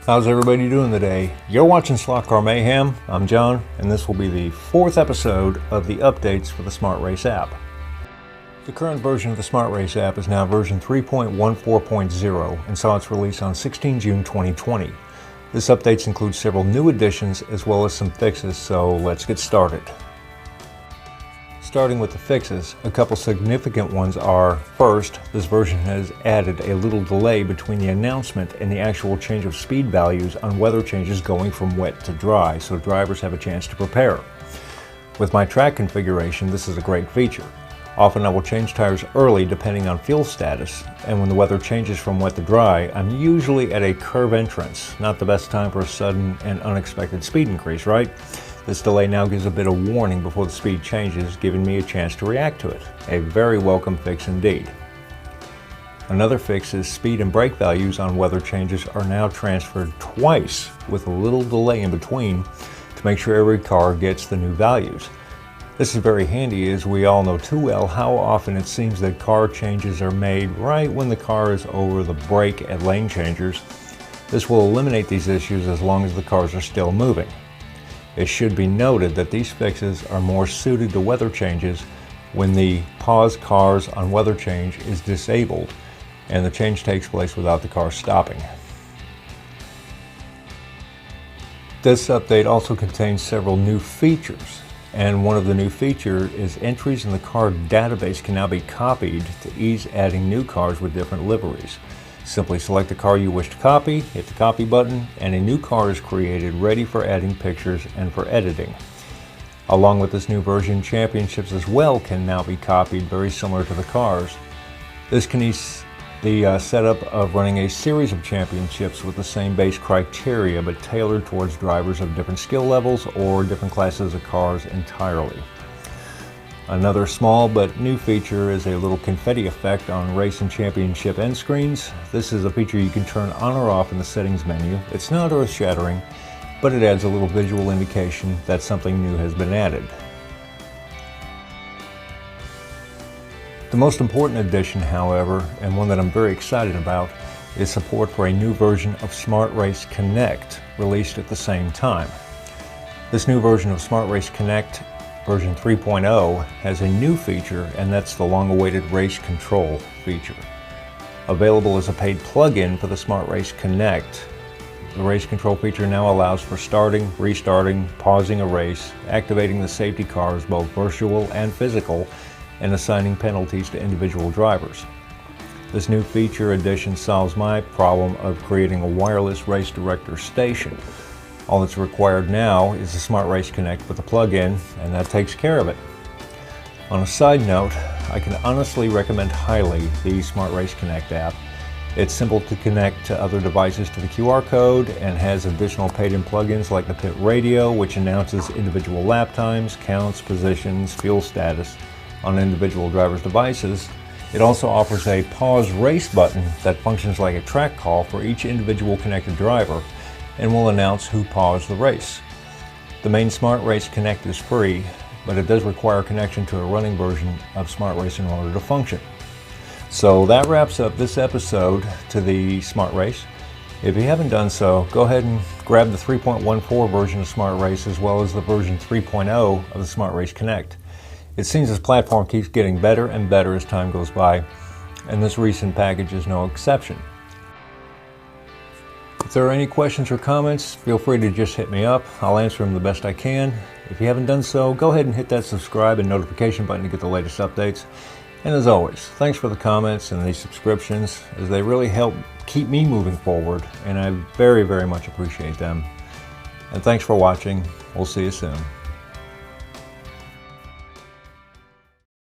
How's everybody doing today? You're watching Slot Car Mayhem. I'm John, and this will be the 4th episode of the updates for the Smart Race app. The current version of the Smart Race app is now version 3.14.0 and saw its release on 16 June 2020. This update includes several new additions as well as some fixes, so let's get started. Starting with the fixes, a couple significant ones are, first, this version has added a little delay between the announcement and the actual change of speed values on weather changes going from wet to dry, so drivers have a chance to prepare. With my track configuration, this is a great feature. Often I will change tires early depending on fuel status, and when the weather changes from wet to dry, I'm usually at a curve entrance. Not the best time for a sudden and unexpected speed increase, right? This delay now gives a bit of warning before the speed changes, giving me a chance to react to it. A very welcome fix indeed. Another fix is speed and brake values on weather changes are now transferred twice with a little delay in between to make sure every car gets the new values. This is very handy, as we all know too well how often it seems that car changes are made right when the car is over the brake at lane changers. This will eliminate these issues as long as the cars are still moving. It should be noted that these fixes are more suited to weather changes when the pause cars on weather change is disabled and the change takes place without the car stopping. This update also contains several new features, and one of the new features is entries in the car database can now be copied to ease adding new cars with different liveries. Simply select the car you wish to copy, hit the copy button, and a new car is created ready for adding pictures and for editing. Along with this new version, championships as well can now be copied, very similar to the cars. This can ease the setup of running a series of championships with the same base criteria but tailored towards drivers of different skill levels or different classes of cars entirely. Another small but new feature is a little confetti effect on race and championship end screens. This is a feature you can turn on or off in the settings menu. It's not earth-shattering, but it adds a little visual indication that something new has been added. The most important addition, however, and one that I'm very excited about, is support for a new version of Smart Race Connect, released at the same time. This new version of Smart Race Connect, version 3.0, has a new feature, and that's the long-awaited race control feature. Available as a paid plug-in for the Smart Race Connect, the race control feature now allows for starting, restarting, pausing a race, activating the safety cars, both virtual and physical, and assigning penalties to individual drivers. This new feature addition solves my problem of creating a wireless race director station. All that's required now is the Smart Race Connect with a plug-in, and that takes care of it. On a side note, I can honestly recommend highly the Smart Race Connect app. It's simple to connect to other devices to the QR code and has additional paid-in plugins like the pit radio, which announces individual lap times, counts, positions, fuel status on individual drivers' devices. It also offers a pause race button that functions like a track call for each individual connected driver and will announce who paused the race. The main Smart Race Connect is free, but it does require connection to a running version of Smart Race in order to function. So that wraps up this episode to the Smart Race. If you haven't done so, go ahead and grab the 3.14 version of Smart Race as well as the version 3.0 of the Smart Race Connect. It seems this platform keeps getting better and better as time goes by, and this recent package is no exception. If there are any questions or comments, feel free to just hit me up. I'll answer them the best I can. If you haven't done so, go ahead and hit that subscribe and notification button to get the latest updates. And as always, thanks for the comments and the subscriptions, as they really help keep me moving forward, and I very, very much appreciate them. And thanks for watching. We'll see you soon.